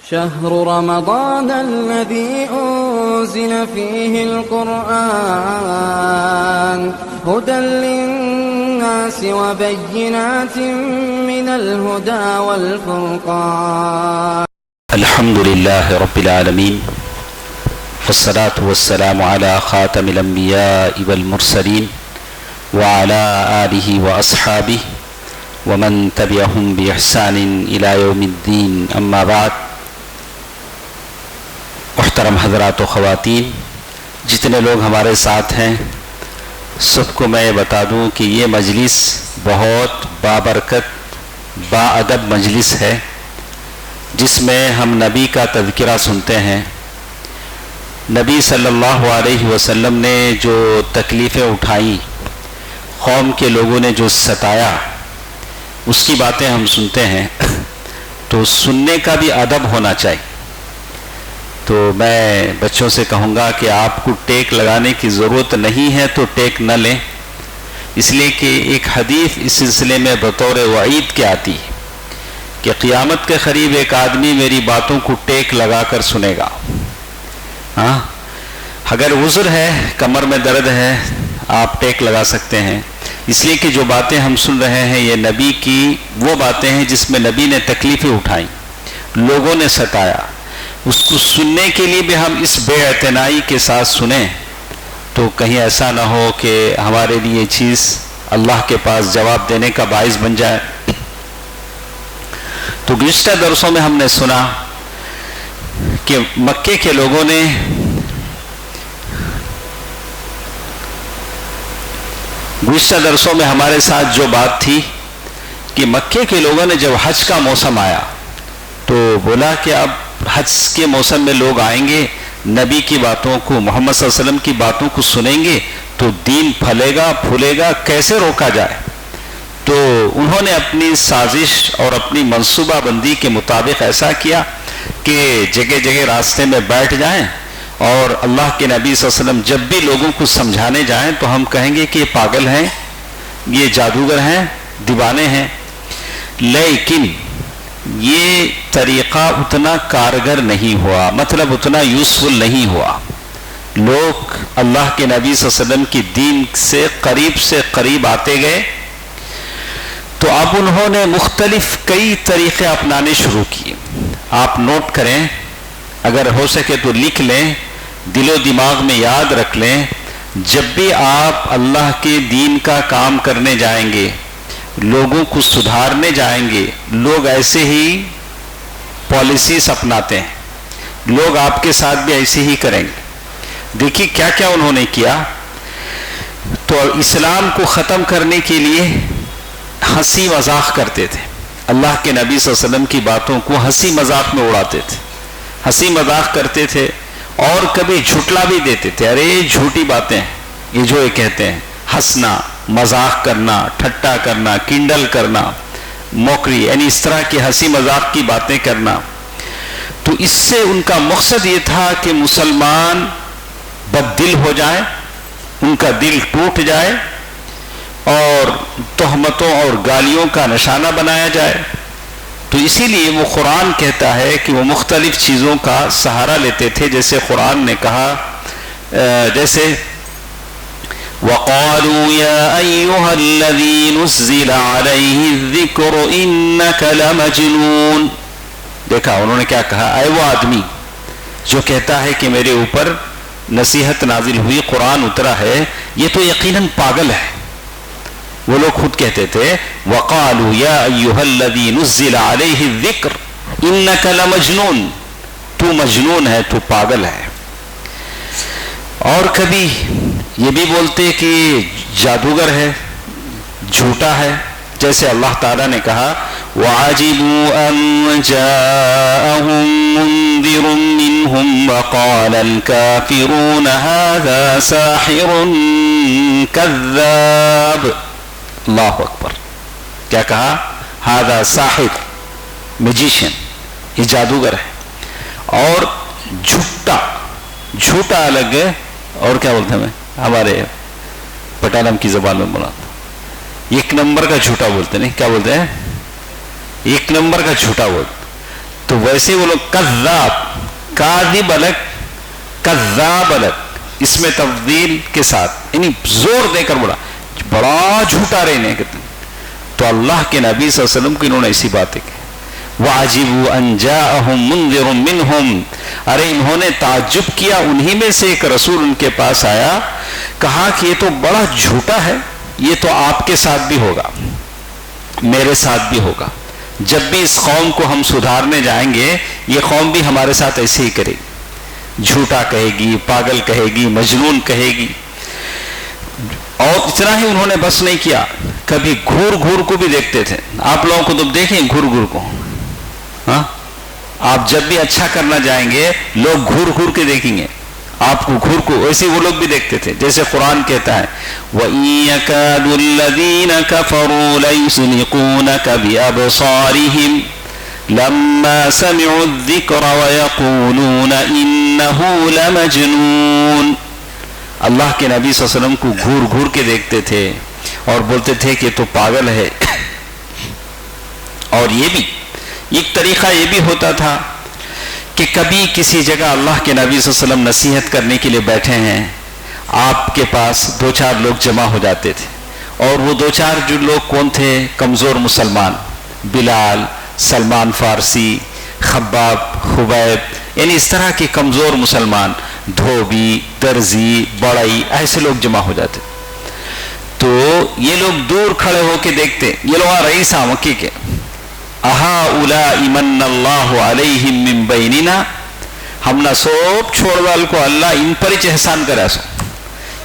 شهر رمضان الذي أنزل فيه القرآن هدى للناس وبينات من الهدى والفرقان. الحمد لله رب العالمين والصلاة والسلام على خاتم الأنبياء والمرسلين وعلى آله وأصحابه ومن تبعهم بإحسان إلى يوم الدين. أما بعد. محترم حضرات و خواتین، جتنے لوگ ہمارے ساتھ ہیں سب کو میں بتا دوں کہ یہ مجلس بہت بابرکت باادب مجلس ہے، جس میں ہم نبی کا تذکرہ سنتے ہیں. نبی صلی اللہ علیہ وسلم نے جو تکلیفیں اٹھائیں، قوم کے لوگوں نے جو ستایا، اس کی باتیں ہم سنتے ہیں. تو سننے کا بھی ادب ہونا چاہیے. تو میں بچوں سے کہوں گا کہ آپ کو ٹیک لگانے کی ضرورت نہیں ہے تو ٹیک نہ لیں، اس لیے کہ ایک حدیث اس سلسلے میں بطور وعید کے آتی ہے کہ قیامت کے قریب ایک آدمی میری باتوں کو ٹیک لگا کر سنے گا. ہاں، اگر عذر ہے، کمر میں درد ہے، آپ ٹیک لگا سکتے ہیں، اس لیے کہ جو باتیں ہم سن رہے ہیں یہ نبی کی وہ باتیں ہیں جس میں نبی نے تکلیفیں اٹھائیں، لوگوں نے ستایا. اس کو سننے کے لیے بھی ہم اس بے اعتنائی کے ساتھ سنیں تو کہیں ایسا نہ ہو کہ ہمارے لیے یہ چیز اللہ کے پاس جواب دینے کا باعث بن جائے. تو گزشتہ درسوں میں ہم نے سنا کہ مکے کے لوگوں نے گزشتہ درسوں میں ہمارے ساتھ جو بات تھی کہ مکے کے لوگوں نے جب حج کا موسم آیا تو بولا کہ اب حج کے موسم میں لوگ آئیں گے، نبی کی باتوں کو، محمد صلی اللہ علیہ وسلم کی باتوں کو سنیں گے تو دین پھلے گا پھولے گا، کیسے روکا جائے. تو انہوں نے اپنی سازش اور اپنی منصوبہ بندی کے مطابق ایسا کیا کہ جگہ جگہ راستے میں بیٹھ جائیں اور اللہ کے نبی صلی اللہ علیہ وسلم جب بھی لوگوں کو سمجھانے جائیں تو ہم کہیں گے کہ یہ پاگل ہیں، یہ جادوگر ہیں، دیوانے ہیں. لیکن یہ طریقہ اتنا کارگر نہیں ہوا، مطلب اتنا یوزفل نہیں ہوا. لوگ اللہ کے نبی صلی اللہ علیہ وسلم کی دین سے قریب آتے گئے. تو اب انہوں نے مختلف کئی طریقے اپنانے شروع کیے. آپ نوٹ کریں، اگر ہو سکے تو لکھ لیں، دل و دماغ میں یاد رکھ لیں. جب بھی آپ اللہ کے دین کا کام کرنے جائیں گے، لوگوں کو سدھارنے جائیں گے، لوگ ایسے ہی پالیسیز اپناتے ہیں، لوگ آپ کے ساتھ بھی ایسے ہی کریں گے. دیکھیے کیا کیا انہوں نے کیا. تو اسلام کو ختم کرنے کے لیے ہنسی مذاق کرتے تھے، اللہ کے نبی صلی اللہ علیہ وسلم کی باتوں کو ہنسی مذاق میں اڑاتے تھے، ہنسی مذاق کرتے تھے اور کبھی جھٹلا بھی دیتے تھے. ارے جھوٹی باتیں یہ جو یہ کہتے ہیں، ہنسنا، مذاق کرنا، ٹھٹا کرنا، کنڈل کرنا، موکری، یعنی اس طرح کی ہنسی مذاق کی باتیں کرنا. تو اس سے ان کا مقصد یہ تھا کہ مسلمان بد دل ہو جائے، ان کا دل ٹوٹ جائے اور تہمتوں اور گالیوں کا نشانہ بنایا جائے. تو اسی لیے وہ قرآن کہتا ہے کہ وہ مختلف چیزوں کا سہارا لیتے تھے. جیسے قرآن نے کہا، جیسے وَقَالُوا يَا أَيُّهَا الَّذِي نُزِّلَ عَلَيْهِ الذِّكْرُ إِنَّكَ لَمَجْنُونَ. دیکھا انہوں نے کیا کہا، اے وہ آدمی جو کہتا ہے کہ میرے اوپر نصیحت نازل ہوئی، قرآن اترا ہے، یہ تو یقیناً پاگل ہے. وہ لوگ خود کہتے تھے وَقَالُوا يَا أَيُّهَا الَّذِي نُزِّلَ عَلَيْهِ الذِّكْرُ إِنَّكَ لَمَجْنُونَ. تو مجنون ہے، تو پاگل ہے. اور کبھی یہ بھی بولتے کہ جادوگر ہے، جھوٹا ہے. جیسے اللہ تعالیٰ نے کہا وَعَجِبُوا أَن جَاءَهُم مُنذِرٌ مِّنْهُمْ وَقَالَ الْكَافِرُونَ هَذَا سَاحِرٌ كَذَّابٌ. اللہ اکبر. کیا کہا؟ هَذَا ساحر، میجیشین، یہ جادوگر ہے. اور جھوٹا الگ ہے، اور کیا بولتے ہیں، ہمارے پٹالم کی زبان میں بولا ایک نمبر کا جھوٹا بولتے، نہیں کیا بولتے ہیں، ایک نمبر کا جھوٹا بولتے. تو ویسے وہ لوگ کذاب، کاذب الگ، کذاب الگ، اس میں تفضیل کے ساتھ، یعنی زور دے کر بڑا جھوٹا رہنے کے، تو اللہ کے نبی صلی اللہ علیہ وسلم کو انہوں نے ایسی باتیں کی. وَعَجِبُوا أَن جَاءَهُم مُنذِرٌ مِّنْهُمْ، ارے انہوں نے تعجب کیا، انہی میں سے ایک رسول ان کے پاس آیا، کہا کہ یہ تو بڑا جھوٹا ہے، یہ تو آپ کے ساتھ بھی ہوگا، میرے ساتھ بھی ہوگا، جب بھی اس قوم کو ہم سدھارنے جائیں گے یہ قوم بھی ہمارے ساتھ ایسے ہی کرے گی، جھوٹا کہے گی، پاگل کہے گی، مجنون کہے گی. اور اتنا ہی انہوں نے بس نہیں کیا، کبھی گھور گھور کو بھی دیکھتے تھے. آپ لوگوں کو تم دیکھیں گھور گھور کو، ہاں آپ جب بھی اچھا کرنا جائیں گے لوگ گھور گھور کے دیکھیں گے آپ کو، گھور کو، ویسے وہ لوگ بھی دیکھتے تھے. جیسے قرآن کہتا ہے وَإِن يَكَادُ الَّذِينَ كَفَرُوا لَيُزْلِقُونَكَ بِأَبْصَارِهِمْ لَمَّا سَمِعُوا الذِّكْرَ وَيَقُولُونَ إِنَّهُ لَمَجْنُونَ. اللہ کے نبی صلی اللہ علیہ وسلم کو گھور گھور کے دیکھتے تھے اور بولتے تھے کہ تو پاگل ہے. اور یہ بھی ایک طریقہ یہ بھی ہوتا تھا کہ کبھی کسی جگہ اللہ کے نبی صلی اللہ علیہ وسلم نصیحت کرنے کے لیے بیٹھے ہیں، آپ کے پاس دو چار لوگ جمع ہو جاتے تھے، اور وہ دو چار جو لوگ کون تھے؟ کمزور مسلمان، بلال، سلمان فارسی، خباب، خبیب، یعنی اس طرح کے کمزور مسلمان، دھوبی، درزی، بڑائی، ایسے لوگ جمع ہو جاتے. تو یہ لوگ دور کھڑے ہو کے دیکھتے، یہ لوگ رئیس مکی کے، اہؤلاء من اللہ علیہم من بیننا، ہم نہ سوپ چھوڑ وال کو اللہ ان پر ہی احسان کرا سو،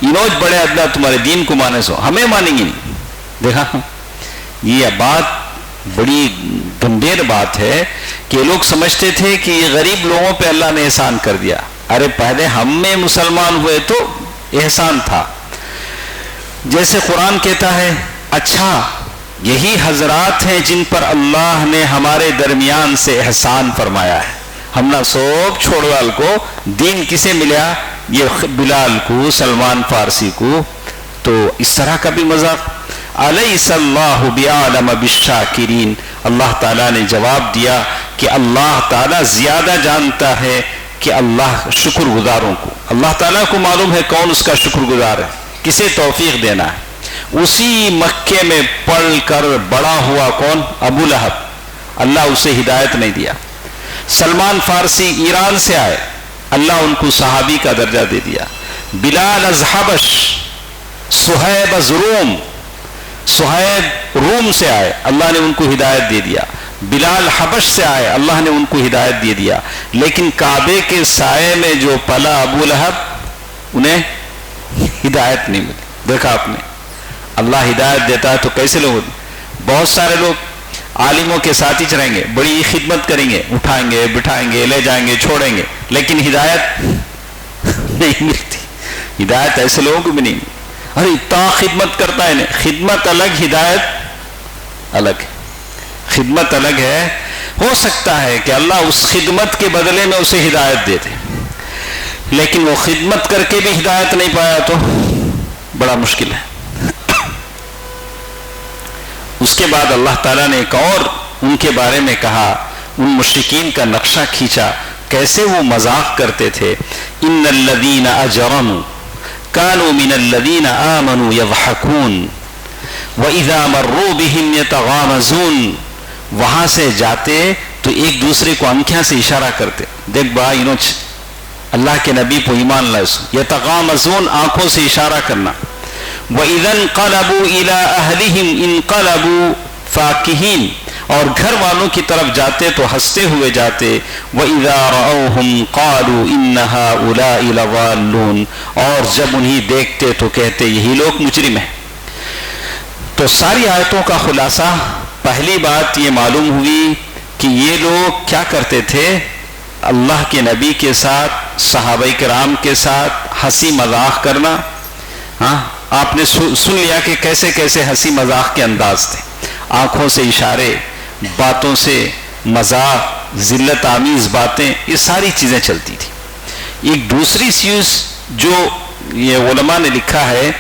انوج بڑے اللہ تمہارے دین کو مانے سو، ہمیں مانیں گے نہیں. دیکھا یہ بات بڑی گمبھیر بات ہے کہ لوگ سمجھتے تھے کہ یہ غریب لوگوں پہ اللہ نے احسان کر دیا. ارے پہلے ہم میں مسلمان ہوئے تو احسان تھا. جیسے قرآن کہتا ہے اچھا یہی حضرات ہیں جن پر اللہ نے ہمارے درمیان سے احسان فرمایا ہے. ہم نہ سوک چھوڑ وال کو دین کسے ملا؟ یہ بلال کو، سلمان فارسی کو. تو اس طرح کا بھی مذاق. الیس اللہ بعالم بالشاکرین، اللہ تعالیٰ نے جواب دیا کہ اللہ تعالیٰ زیادہ جانتا ہے کہ اللہ شکر گزاروں کو، اللہ تعالیٰ کو معلوم ہے کون اس کا شکر گزار ہے، کسے توفیق دینا ہے. اسی مکے میں پڑھ کر بڑا ہوا کون؟ ابو لہب، اللہ اسے ہدایت نہیں دیا. سلمان فارسی ایران سے آئے، اللہ ان کو صحابی کا درجہ دے دیا. بلال از حبش، صہیب از روم، صہیب روم سے آئے، اللہ نے ان کو ہدایت دے دیا. بلال حبش سے آئے، اللہ نے ان کو ہدایت دے دیا. لیکن کعبے کے سائے میں جو پلا ابو لہب، انہیں ہدایت نہیں ملی. دیکھا آپ نے، اللہ ہدایت دیتا ہے تو کیسے لوگ؟ بہت سارے لوگ عالموں کے ساتھ ہی رہیں گے، بڑی خدمت کریں گے، اٹھائیں گے، بٹھائیں گے، لے جائیں گے، چھوڑیں گے، لیکن ہدایت نہیں ملتی. ہدایت ایسے لوگوں کو بھی نہیں ملتی. ارے اتنا خدمت کرتا ہے، خدمت الگ، ہدایت الگ ہے. خدمت الگ ہے، ہو سکتا ہے کہ اللہ اس خدمت کے بدلے میں اسے ہدایت دے دے، لیکن وہ خدمت کر کے بھی ہدایت نہیں پایا تو بڑا مشکل ہے. اس کے بعد اللہ تعالیٰ نے ایک اور ان کے بارے میں کہا، ان مشرکین کا نقشہ کھینچا، کیسے وہ مذاق کرتے تھے. ان الذین اجرموا كانوا من الذین آمنوا يضحكون وَإِذَا مَرُّوا بِهِمْ يَتَغَامَزُونَ. وہاں سے جاتے تو ایک دوسرے کو انکھیاں سے اشارہ کرتے، دیکھ با انوچ اللہ کے نبی کو ایمان لائے. یتغامزون، آنکھوں سے اشارہ کرنا. وَإِذَا انْقَلَبُوا إِلَىٰ أَهْلِهِمْ انْقَلَبُوا فَاكِهِينَ، اور گھر والوں کی طرف جاتے تو ہنستے ہوئے جاتے. وَإِذَا رَأَوْهُمْ قَالُوا إِنَّ هَٰؤُلَاءِ لَضَالُّونَ، اور جب انہیں دیکھتے تو کہتے یہی لوگ مجرم ہیں. تو ساری آیتوں کا خلاصہ، پہلی بات یہ معلوم ہوئی کہ یہ لوگ کیا کرتے تھے؟ اللہ کے نبی کے ساتھ، صحابہ کرام کے ساتھ ہنسی مذاق کرنا. ہاں آپ نے سن لیا کہ کیسے کیسے ہنسی مذاق کے انداز تھے، آنکھوں سے اشارے، باتوں سے مذاق، ذلت آمیز باتیں، یہ ساری چیزیں چلتی تھی. ایک دوسری چیز جو یہ علماء نے لکھا ہے،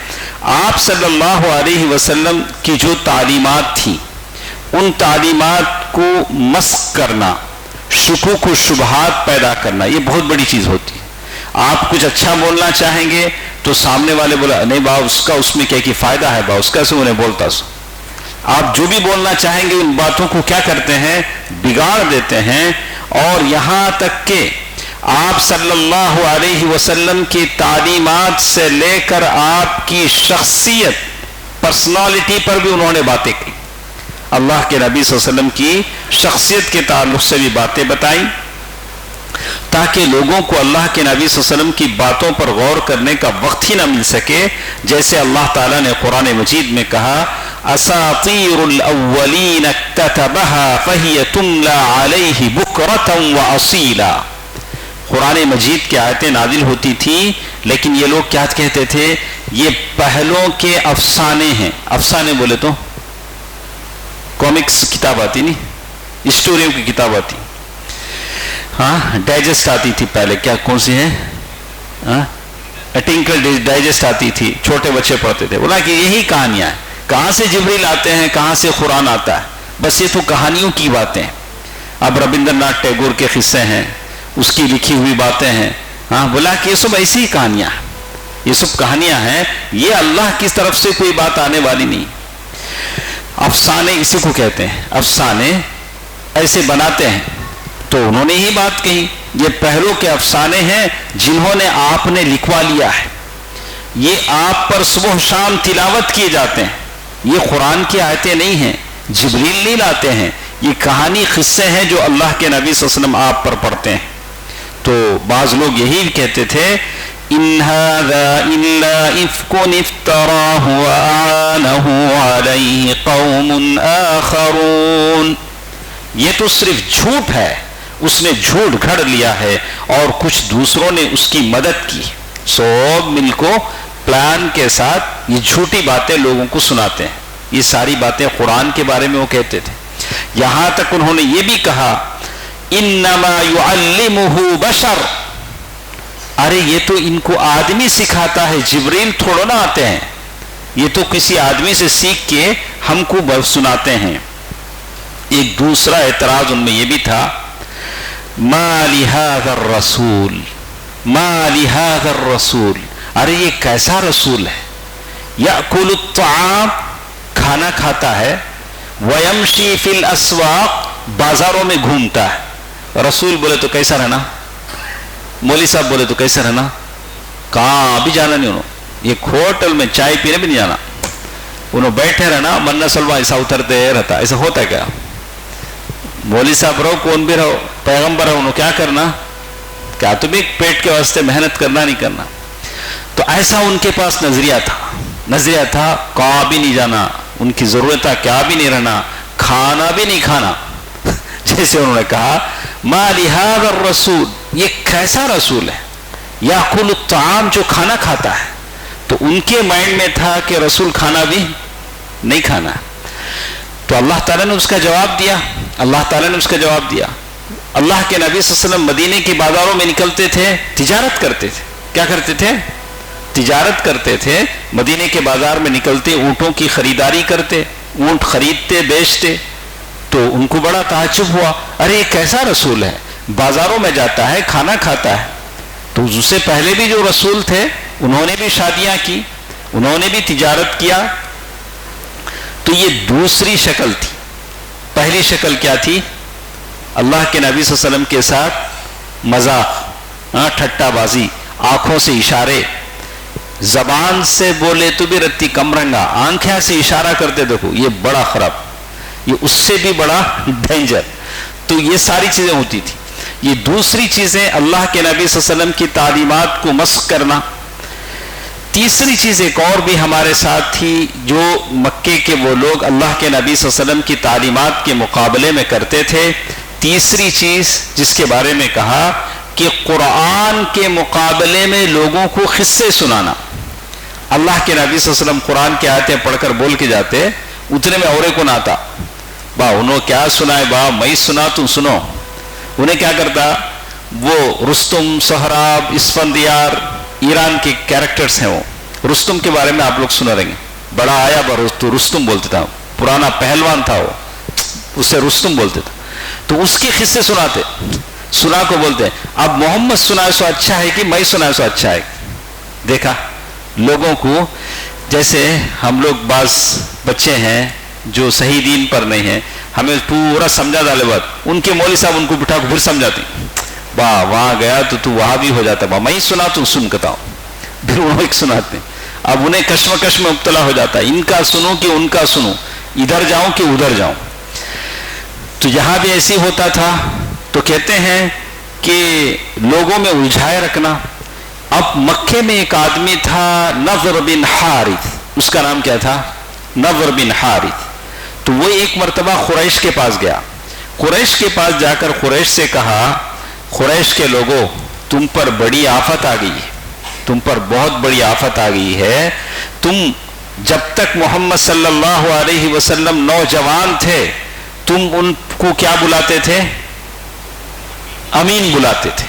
آپ صلی اللہ علیہ وسلم کی جو تعلیمات تھیں، ان تعلیمات کو مسخ کرنا، شکوک و شبہات پیدا کرنا، یہ بہت بڑی چیز ہوتی ہے. آپ کچھ اچھا بولنا چاہیں گے تو سامنے والے بولا نہیں با اس میں کیا فائدہ ہے، با اس کا سے انہیں بولتا سو. آپ جو بھی بولنا چاہیں گے ان باتوں کو کیا کرتے ہیں، بگاڑ دیتے ہیں. اور یہاں تک کہ آپ صلی اللہ علیہ وسلم کی تعلیمات سے لے کر آپ کی شخصیت، پرسنالٹی پر بھی انہوں نے باتیں کی. اللہ کے نبی صلی اللہ علیہ وسلم کی شخصیت کے تعلق سے بھی باتیں بتائیں تاکہ لوگوں کو اللہ کے نبی صلی اللہ علیہ وسلم کی باتوں پر غور کرنے کا وقت ہی نہ مل سکے. جیسے اللہ تعالیٰ نے قرآن مجید میں کہا اساطیر الاولین کتبها فہی تملی علیہ بکرۃ واصیلا. قرآن مجید کی آیتیں نازل ہوتی تھی لیکن یہ لوگ کیا کہتے تھے، یہ پہلوں کے افسانے ہیں. افسانے بولے تو کامکس کتاب آتی نہیں، اسٹوریوں کی کتاب آتی، ہاں ڈائجسٹ آتی تھی پہلے، کیا کون سی ہے، ٹنکل ڈائجسٹ آتی تھی، چھوٹے بچے پڑھتے تھے. بولا کہ یہی کہانیاں ہیں، کہاں سے جبریل آتے ہیں، کہاں سے قرآن آتا ہے، بس یہ تو کہانیوں کی باتیں. اب ربندر ناتھ ٹیگور کے قصے ہیں، اس کی لکھی ہوئی باتیں ہیں. ہاں بولا کہ یہ سب ایسی ہی کہانیاں ہیں، یہ سب کہانیاں ہیں، یہ اللہ کی طرف سے کوئی بات آنے والی نہیں. افسانے اسی کو کہتے ہیں، افسانے ایسے بناتے ہیں. تو انہوں نے ہی بات کہی، یہ پہلوں کے افسانے ہیں جنہوں نے آپ نے لکھوا لیا ہے، یہ آپ پر صبح و شام تلاوت کیے جاتے ہیں. یہ قرآن کی آیتیں نہیں ہیں، جبریل نہیں لاتے ہیں، یہ کہانی قصے ہیں جو اللہ کے نبی صلی اللہ علیہ وسلم آپ پر پڑھتے ہیں. تو بعض لوگ یہی کہتے تھے ان هذا الا افك افتراه واعانه عليه قوم آخرون. یہ تو صرف جھوٹ ہے، اس نے جھوٹ گھڑ لیا ہے اور کچھ دوسروں نے اس کی مدد کی. سب مل کو پلان کے ساتھ یہ جھوٹی باتیں لوگوں کو سناتے ہیں. یہ ساری باتیں قرآن کے بارے میں وہ کہتے تھے. یہاں تک انہوں نے یہ بھی کہا انما يعلمه بشر، ارے یہ تو ان کو آدمی سکھاتا ہے، جبریل تھوڑا نہ آتے ہیں، یہ تو کسی آدمی سے سیکھ کے ہم کو سناتے ہیں. ایک دوسرا اعتراض ان میں یہ بھی تھا ما لهذا الرسول، ما لهذا الرسول، ارے یہ کیسا رسول ہے، یأکل الطعام، کھانا کھاتا ہے، ویمشی فی الاسواق، بازاروں میں گھومتا ہے. رسول بولے تو کیسا رہنا، مولوی صاحب بولے تو کیسا رہنا، کہاں بھی جانا نہیں، انہوں یہ ہوٹل میں چائے پینے بھی نہیں جانا، انہوں بیٹھے رہنا، مرنا سلوا ایسا اترتے رہتا. ایسا ہوتا ہے کیا؟ مولوی صاحب رہو، کون بھی رہو، پیغمبر رہو، انہوں کیا کرنا، کیا تمہیں پیٹ کے واسطے محنت کرنا نہیں کرنا. تو ایسا ان کے پاس نظریہ تھا کہاں بھی نہیں جانا، ان کی ضرورت تھا کیا بھی نہیں رہنا، کھانا بھی نہیں کھانا. جیسے انہوں نے کہا ما لهذا الرسول، یہ کیسا رسول ہے، یاکل الطعام، جو کھانا کھاتا ہے. تو ان کے مائنڈ میں تھا کہ رسول کھانا بھی نہیں کھانا. تو اللہ تعالیٰ نے اس کا جواب دیا، اللہ تعالیٰ نے اس کا جواب دیا. اللہ کے نبی صلی اللہ علیہ وسلم مدینے کے بازاروں میں نکلتے تھے، تجارت کرتے تھے. کیا کرتے تھے؟ تجارت کرتے تھے. مدینے کے بازار میں نکلتے، اونٹوں کی خریداری کرتے، اونٹ خریدتے بیچتے. تو ان کو بڑا تعجب ہوا، ارے یہ کیسا رسول ہے، بازاروں میں جاتا ہے، کھانا کھاتا ہے. تو اس سے پہلے بھی جو رسول تھے انہوں نے بھی شادیاں کی، انہوں نے بھی تجارت کیا. تو یہ دوسری شکل تھی. پہلی شکل کیا تھی؟ اللہ کے نبی صلی اللہ علیہ وسلم کے ساتھ مذاق، ٹھٹا بازی، آنکھوں سے اشارے، زبان سے بولے تو بھی رتی کم رنگا، آنکھیں سے اشارہ کرتے، دیکھو یہ بڑا خراب، یہ اس سے بھی بڑا ڈینجر. تو یہ ساری چیزیں ہوتی تھی. یہ دوسری چیزیں اللہ کے نبی صلی اللہ علیہ وسلم کی تعلیمات کو مسخ کرنا. تیسری چیز ایک اور بھی ہمارے ساتھ تھی جو مکے کے وہ لوگ اللہ کے نبی صلی اللہ علیہ وسلم کی تعلیمات کے مقابلے میں کرتے تھے. تیسری چیز جس کے بارے میں کہا کہ قرآن کے مقابلے میں لوگوں کو قصے سنانا. اللہ کے نبی صلی اللہ علیہ وسلم قرآن کی آیتیں پڑھ کر بول کے جاتے، اتنے میں اورے کو نہ آتا، با انہوں کیا سنائے، با میں سنا تم سنو. انہیں کیا کرتا، وہ رستم، سہراب، اسفندیار، ایران کے کیریکٹرز ہیں. وہ رستم کے بارے میں آپ لوگ سنا رہیں گے، بڑا آیا رستم بولتے تھا، پرانا پہلوان تھا وہ، اسے رستم بولتے تھا. تو اس کے قصے سناتے، سنا کو بولتے ہیں اب محمد سنائے سو اچھا ہے کہ میں سنائے سو اچھا ہے. دیکھا لوگوں کو، جیسے ہم لوگ بعض بچے ہیں جو صحیح دین پر نہیں ہیں، ہمیں پورا سمجھا ڈالے بات، ان کے مولوی صاحب ان کو بٹھا کو پھر سمجھاتے ہیں، واہ وہاں گیا تو وہاں بھی ہو جاتا ہے، میں ہی سنا تو سن کتا ہوں، پھر وہ ایک سناتے ہیں. اب انہیں کشمکش میں مبتلا ہو جاتا ہے، ان کا سنو کہ ان کا سنو، ادھر جاؤں کہ ادھر جاؤں. تو یہاں بھی ایسی ہوتا تھا. تو کہتے ہیں کہ لوگوں میں الجھائے رکھنا. اب مکے میں ایک آدمی تھا نضر بن حارث، اس کا نام کیا تھا؟ نضر بن حارث. تو وہ ایک مرتبہ قریش کے پاس گیا. قریش کے پاس جا کر قریش سے کہا، قریش کے لوگوں تم پر بڑی آفت آ گئی ہے، تم پر بہت بڑی آفت آ گئی ہے. تم جب تک محمد صلی اللہ علیہ وسلم نوجوان تھے تم ان کو کیا بلاتے تھے؟ امین بلاتے تھے.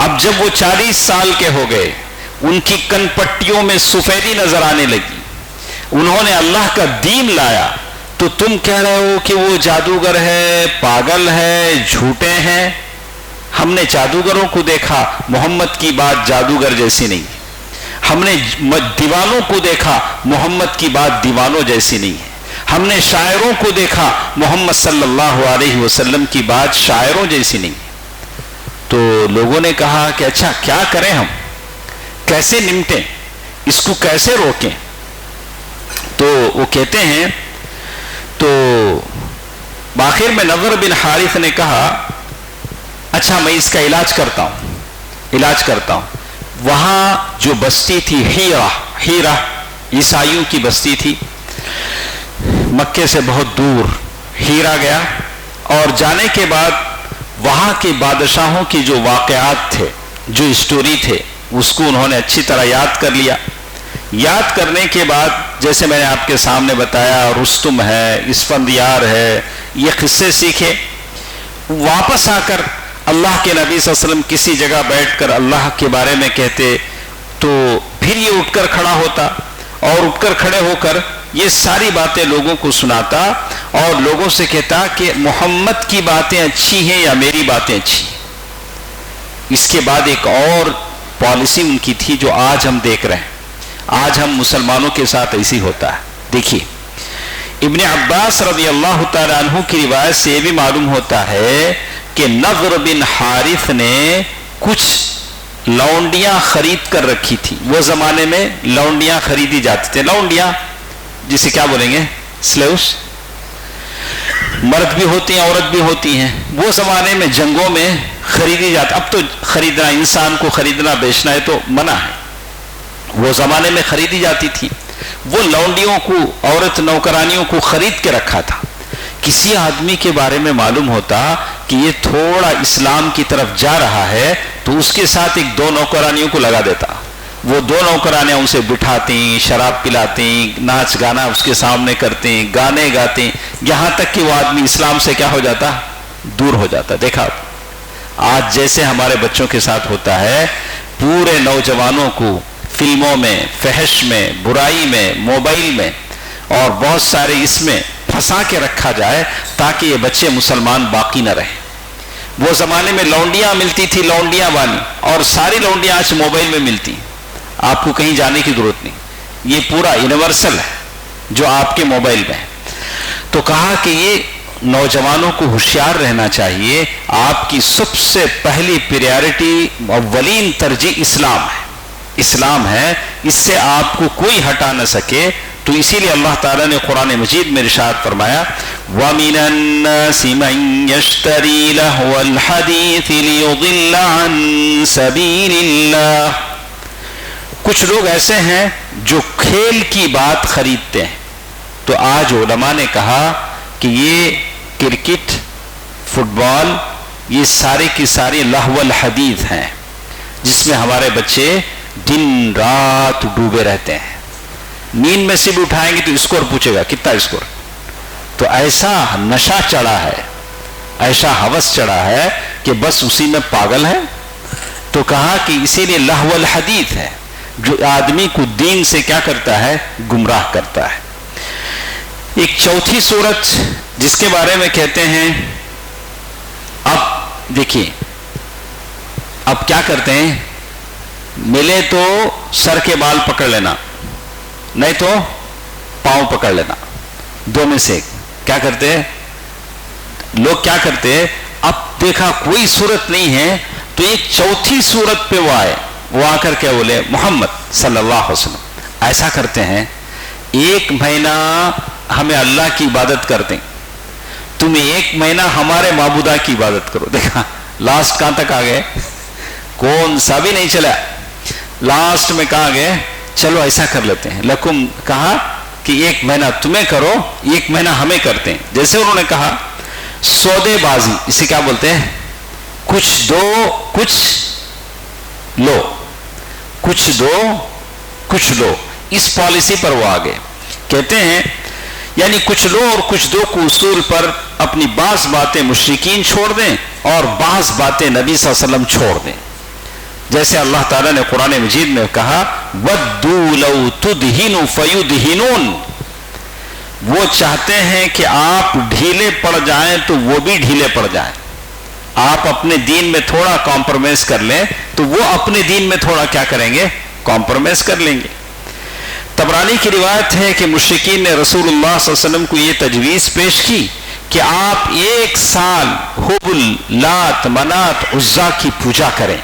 اب جب وہ 40 سال کے ہو گئے، ان کی کن پٹیوں میں سفیدی نظر آنے لگی، انہوں نے اللہ کا دین لایا، تو تم کہہ رہے ہو کہ وہ جادوگر ہے، پاگل ہے، جھوٹے ہیں. ہم نے جادوگروں کو دیکھا، محمد کی بات جادوگر جیسی نہیں. ہم نے دیوانوں کو دیکھا، محمد کی بات دیوانوں جیسی نہیں ہے. ہم نے شاعروں کو دیکھا، محمد صلی اللہ علیہ وسلم کی بات شاعروں جیسی نہیں. تو لوگوں نے کہا کہ اچھا کیا کریں، ہم کیسے نمٹیں، اس کو کیسے روکیں؟ تو وہ کہتے ہیں، تو آخر میں نضر بن حارث نے کہا اچھا میں اس کا علاج کرتا ہوں. وہاں جو بستی تھی ہیرا عیسائیوں کی بستی تھی، مکے سے بہت دور ہیرا گیا، اور جانے کے بعد وہاں کے بادشاہوں کی جو واقعات تھے، جو اسٹوری تھے، اس کو انہوں نے اچھی طرح یاد کر لیا. یاد کرنے کے بعد جیسے میں نے آپ کے سامنے بتایا، رستم ہے، اسفندیار ہے، یہ قصے سیکھے. واپس آ کر اللہ کے نبی صلی اللہ علیہ وسلم کسی جگہ بیٹھ کر اللہ کے بارے میں کہتے، تو پھر یہ اٹھ کر کھڑا ہوتا، اور اٹھ کر کھڑے ہو کر یہ ساری باتیں لوگوں کو سناتا، اور لوگوں سے کہتا کہ محمد کی باتیں اچھی ہیں یا میری باتیں اچھی ہیں. اس کے بعد ایک اور پالیسی ان کی تھی جو آج ہم دیکھ رہے ہیں. آج ہم مسلمانوں کے ساتھ ایسی ہوتا ہے. دیکھیے ابن عباس رضی اللہ تعالیٰ عنہ کی روایت سے یہ بھی معلوم ہوتا ہے کہ نضر بن حارث نے کچھ لونڈیاں خرید کر رکھی تھی. وہ زمانے میں لونڈیاں خریدی جاتی تھے. لونڈیاں جسے کیا بولیں گے؟ سلیوس. مرد بھی ہوتی ہیں، عورت بھی ہوتی ہیں. وہ زمانے میں جنگوں میں خریدی جاتی. اب تو خریدنا، انسان کو خریدنا بیچنا ہے تو منع ہے. وہ زمانے میں خریدی جاتی تھی. وہ لونڈیوں کو، عورت نوکرانیوں کو خرید کے رکھا تھا. کسی آدمی کے بارے میں معلوم ہوتا کہ یہ تھوڑا اسلام کی طرف جا رہا ہے تو اس کے ساتھ ایک دو نوکرانیوں کو لگا دیتا. وہ دو نوکرانیاں اسے بٹھاتی، شراب پلاتی، ناچ گانا اس کے سامنے کرتے، گانے گاتے، یہاں تک کہ وہ آدمی اسلام سے کیا ہو جاتا؟ دور ہو جاتا. دیکھا آج جیسے ہمارے بچوں کے ساتھ ہوتا ہے، پورے نوجوانوں کو فلموں میں، فحش میں، برائی میں، موبائل میں اور بہت سارے اس میں پھنسا کے رکھا جائے تاکہ یہ بچے مسلمان باقی نہ رہیں. وہ زمانے میں لونڈیاں ملتی تھی، لونڈیاں والی، اور ساری لونڈیاں آج موبائل میں ملتی. آپ کو کہیں جانے کی ضرورت نہیں، یہ پورا یونیورسل ہے جو آپ کے موبائل میں ہے. تو کہا کہ یہ نوجوانوں کو ہوشیار رہنا چاہیے. آپ کی سب سے پہلی پریارٹی، اولین ترجیح اسلام ہے. اس سے آپ کو کوئی ہٹا نہ سکے. تو اسی لیے اللہ تعالیٰ نے قرآن مجید میں ارشاد فرمایا، وَمِنَ النَّاسِ مَن يَشْتَرِي لَهْوَ الْحَدِيثِ لِيُضِلَّ عَن سَبِيلِ اللَّهِ. کچھ لوگ ایسے ہیں جو کھیل کی بات خریدتے ہیں. تو آج علماء نے کہا کہ یہ کرکٹ، فٹ بال، یہ سارے کی ساری لہو الحدیث ہیں جس میں ہمارے بچے دن رات ڈوبے رہتے ہیں. نیند میں سے بھی اٹھائیں گے تو اسکور پوچھے گا کتنا اسکور. تو ایسا نشہ چڑھا ہے، ایسا ہوس چڑھا ہے کہ بس اسی میں پاگل ہے. تو کہا کہ اسی لیے لہو الحدیث ہے جو آدمی کو دین سے کیا کرتا ہے؟ گمراہ کرتا ہے. ایک چوتھی صورت جس کے بارے میں کہتے ہیں اب دیکھیے اب کیا کرتے ہیں، ملے تو سر کے بال پکڑ لینا، نہیں تو پاؤں پکڑ لینا، دو میں سے کیا کرتے ہیں لوگ، کیا کرتے ہیں اب دیکھا کوئی صورت نہیں ہے تو ایک چوتھی صورت پہ وہ آئے، وہ آ کر کے بولے محمد صلی اللہ علیہ وسلم ایسا کرتے ہیں، ایک مہینہ ہمیں اللہ کی عبادت کرتے ہیں، تم ایک مہینہ ہمارے معبودہ کی عبادت کرو۔ دیکھا لاسٹ کہاں تک آ گئے، کون سا بھی نہیں چلا، لاسٹ میں کہا گئے چلو ایسا کر لیتے ہیں، لکم کہا کہ ایک مہینہ تمہیں کرو، ایک مہینہ ہمیں کرتے ہیں۔ جیسے انہوں نے کہا سودے بازی، اسے کیا بولتے ہیں، کچھ دو کچھ لو، کچھ دو کچھ لو، اس پالیسی پر وہ آگے کہتے ہیں یعنی کچھ لو اور کچھ دو کو اصول پر اپنی بعض باتیں مشرکین چھوڑ دیں اور بعض باتیں نبی صلی اللہ علیہ وسلم چھوڑ دیں۔ جیسے اللہ تعالیٰ نے قرآن مجید میں کہا وَدُّوا لَوْ تُدْهِنُوا فَيُدْهِنُونَ، وہ چاہتے ہیں کہ آپ ڈھیلے پڑ جائیں تو وہ بھی ڈھیلے پڑ جائیں، آپ اپنے دین میں تھوڑا کمپرومائز کر لیں تو وہ اپنے دین میں تھوڑا کیا کریں گے، کمپرومائز کر لیں گے۔ طبرانی کی روایت ہے کہ مشرکین نے رسول اللہ صلی اللہ علیہ وسلم کو یہ تجویز پیش کی کہ آپ ایک سال حبل، لات، منات، عزا کی پوجا کریں،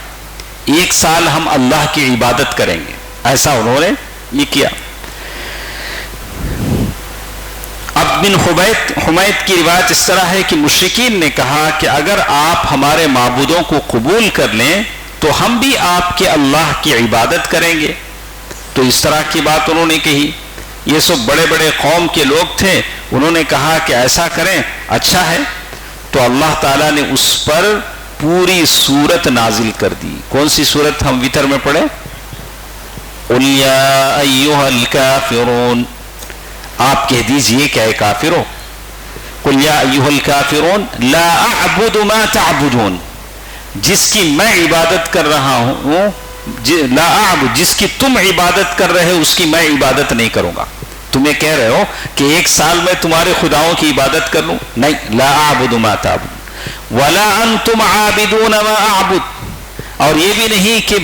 ایک سال ہم اللہ کی عبادت کریں گے، ایسا انہوں نے یہ کیا۔ اب بن حمید کی روایت اس طرح ہے کہ مشرکین نے کہا کہ اگر آپ ہمارے معبودوں کو قبول کر لیں تو ہم بھی آپ کے اللہ کی عبادت کریں گے، تو اس طرح کی بات انہوں نے کہی۔ یہ سب بڑے بڑے قوم کے لوگ تھے، انہوں نے کہا کہ ایسا کریں اچھا ہے، تو اللہ تعالیٰ نے اس پر پوری سورت نازل کر دی۔ کون سی سورت ہم وتر میں پڑھے، قُلْ يَا أَيُّهَا الْكَافِرُونَ، آپ کہہ دیجئے کہ اے کافروں، قُلْ يَا أَيُّهَا الْكَافِرُونَ لَا أَعْبُدُ مَا تَعْبُدُونَ، جس کی میں عبادت کر رہا ہوں، لا اعبد، جس کی تم عبادت کر رہے ہو اس کی میں عبادت نہیں کروں گا۔ تمہیں کہہ رہے ہو کہ ایک سال میں تمہارے خداؤں کی عبادت کر لوں، نہیں، لا اعبد ما تعبد ولا انتم عابدون ما اعبد، اور یہ بھی نہیں کہ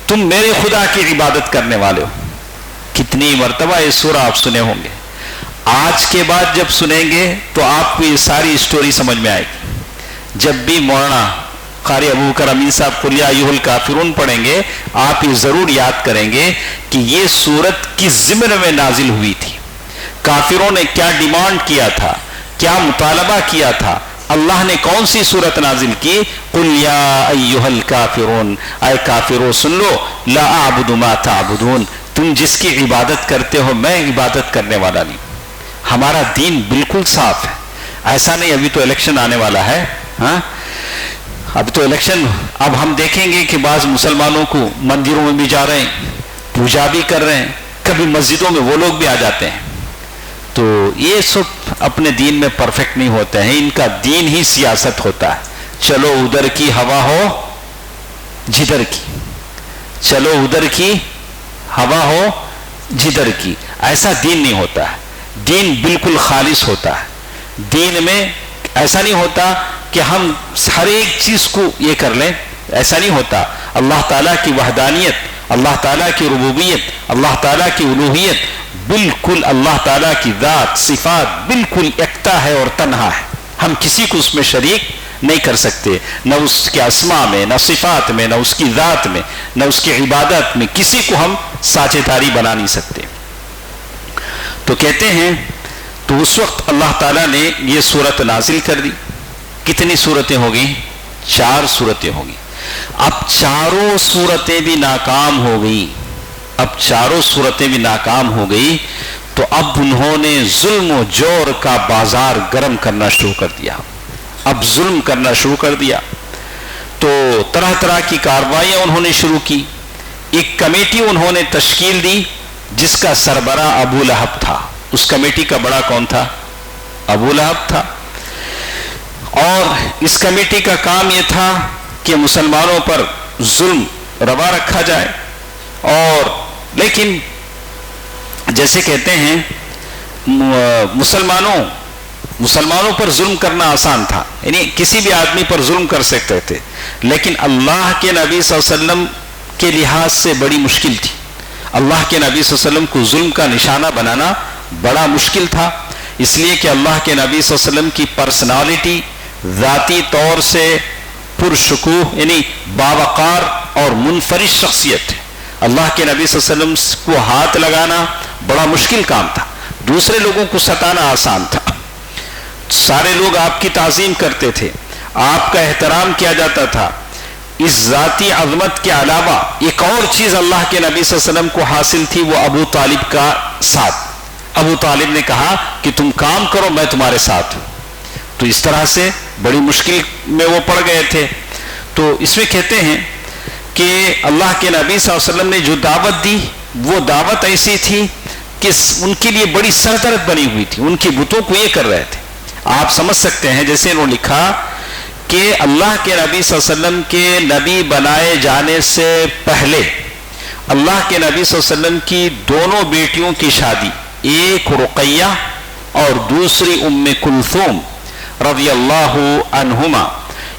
تم میرے خدا کی عبادت کرنے والے ہو۔ کتنی مرتبہ یہ سورہ آپ سنے ہوں گے، آج کے بعد جب سنیں گے تو آپ کو یہ ساری اسٹوری سمجھ میں آئے گی۔ جب بھی مولانا قاری ابو بکر امین صاحب قُلْ يَا أَيُّهَا الْكَافِرُونَ پڑھیں گے، آپ یہ ضرور یاد کریں گے کہ یہ سورت کس ضمن میں نازل ہوئی تھی، کافروں نے کیا ڈیمانڈ کیا تھا، کیا مطالبہ کیا تھا، اللہ نے کون سی سورت نازل کی، قُلْ يَا أَيُّهَا الْكَافِرُونَ، اے کافروں سن لو، لا اعبد ما تعبدون، تم جس کی عبادت کرتے ہو میں عبادت کرنے والا نہیں۔ ہمارا دین بالکل صاف ہے، ایسا نہیں ابھی تو الیکشن آنے والا ہے، ہاں اب تو الیکشن، اب ہم دیکھیں گے کہ بعض مسلمانوں کو مندروں میں بھی جا رہے ہیں، پوجا بھی کر رہے ہیں، کبھی مسجدوں میں وہ لوگ بھی آ جاتے ہیں، تو یہ سب اپنے دین میں پرفیکٹ نہیں ہوتے ہیں، ان کا دین ہی سیاست ہوتا ہے، چلو ادھر کی ہوا ہو جدھر کی، چلو ادھر کی ہوا ہو جدھر کی، ایسا دین نہیں ہوتا ہے، دین بالکل خالص ہوتا ہے۔ دین میں ایسا نہیں ہوتا کہ ہم ہر ایک چیز کو یہ کر لیں، ایسا نہیں ہوتا۔ اللہ تعالیٰ کی وحدانیت، اللہ تعالیٰ کی ربوبیت، اللہ تعالیٰ کی الوہیت، بالکل اللہ تعالیٰ کی ذات صفات بالکل یکتا ہے اور تنہا ہے، ہم کسی کو اس میں شریک نہیں کر سکتے، نہ اس کے اسماء میں، نہ صفات میں، نہ اس کی ذات میں، نہ اس کی عبادت میں، کسی کو ہم ساچے داری بنا نہیں سکتے۔ تو کہتے ہیں تو اس وقت اللہ تعالیٰ نے یہ سورت نازل کر دی۔ کتنی صورتیں ہوگی؟ 4 صورتیں ہوگی۔ اب چاروں صورتیں بھی ناکام ہو گئی، اب چاروں صورتیں بھی ناکام ہو گئی، تو اب انہوں نے ظلم و جور کا بازار گرم کرنا شروع کر دیا، اب ظلم کرنا شروع کر دیا، تو طرح طرح کی کارروائیاں انہوں نے شروع کی۔ ایک کمیٹی انہوں نے تشکیل دی جس کا سربراہ ابو لہب تھا، اس کمیٹی کا بڑا کون تھا؟ ابو لہب تھا، اور اس کمیٹی کا کام یہ تھا کہ مسلمانوں پر ظلم روا رکھا جائے، اور لیکن جیسے کہتے ہیں مسلمانوں مسلمانوں پر ظلم کرنا آسان تھا، یعنی کسی بھی آدمی پر ظلم کر سکتے تھے، لیکن اللہ کے نبی صلی اللہ علیہ وسلم کے لحاظ سے بڑی مشکل تھی۔ اللہ کے نبی صلی اللہ علیہ وسلم کو ظلم کا نشانہ بنانا بڑا مشکل تھا، اس لیے کہ اللہ کے نبی صلی اللہ علیہ وسلم کی پرسنالٹی ذاتی طور سے پرشکوہ یعنی باوقار اور منفرد شخصیت ہے۔ اللہ کے نبی صلی اللہ علیہ وسلم کو ہاتھ لگانا بڑا مشکل کام تھا، دوسرے لوگوں کو ستانا آسان تھا۔ سارے لوگ آپ کی تعظیم کرتے تھے، آپ کا احترام کیا جاتا تھا۔ اس ذاتی عظمت کے علاوہ ایک اور چیز اللہ کے نبی صلی اللہ علیہ وسلم کو حاصل تھی، وہ ابو طالب کا ساتھ۔ ابو طالب نے کہا کہ تم کام کرو، میں تمہارے ساتھ ہوں۔ تو اس طرح سے بڑی مشکل میں وہ پڑ گئے تھے۔ تو اس میں کہتے ہیں کہ اللہ کے نبی صلی اللہ علیہ وسلم نے جو دعوت دی، وہ دعوت ایسی تھی کہ ان کے لیے بڑی سردرد بنی ہوئی تھی، ان کی بتوں کو یہ کر رہے تھے۔ آپ سمجھ سکتے ہیں، جیسے انہوں نے لکھا کہ اللہ کے نبی صلی اللہ علیہ وسلم کے نبی بنائے جانے سے پہلے اللہ کے نبی صلی اللہ علیہ وسلم کی دونوں بیٹیوں کی شادی، ایک رقیہ اور دوسری ام کلثوم رضی اللہ عنہما،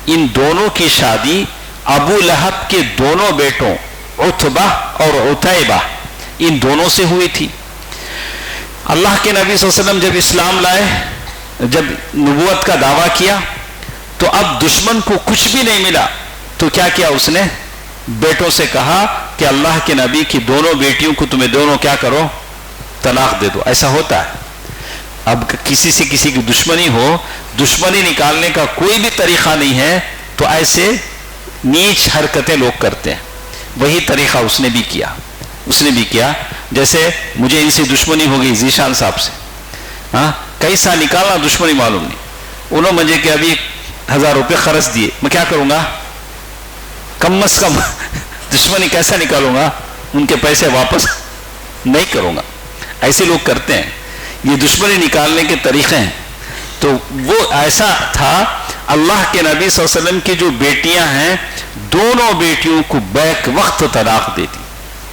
ان دونوں کی شادی ابو لہب کے دونوں بیٹوں عتبہ اور عتیبہ ان دونوں سے ہوئی تھی۔ اللہ کے نبی صلی اللہ علیہ وسلم جب اسلام لائے، جب نبوت کا دعویٰ کیا، تو اب دشمن کو کچھ بھی نہیں ملا، تو کیا کیا اس نے؟ بیٹوں سے کہا کہ اللہ کے نبی کی دونوں بیٹیوں کو تمہیں دونوں کیا کرو؟ طلاق دے دو۔ ایسا ہوتا ہے، اب کسی سے کسی کی دشمنی ہو، دشمنی نکالنے کا کوئی بھی طریقہ نہیں ہے، تو ایسے نیچ حرکتیں لوگ کرتے ہیں۔ وہی طریقہ اس نے بھی کیا، جیسے مجھے ان سے دشمنی ہو گئی ذیشان صاحب سے، ہاں کیسا نکالنا دشمنی معلوم نہیں، انہوں مجھے کہ ابھی 1000 روپے خرچ دیے، میں کیا کروں گا؟ کم از کم دشمنی کیسا نکالوں گا؟ ان کے پیسے واپس نہیں کروں گا۔ ایسے لوگ کرتے ہیں، یہ دشمنی نکالنے کے طریقے ہیں۔ تو وہ ایسا تھا، اللہ کے نبی صلی اللہ علیہ وسلم کی جو بیٹیاں ہیں، دونوں بیٹیوں کو بیک وقت طلاق دے دی۔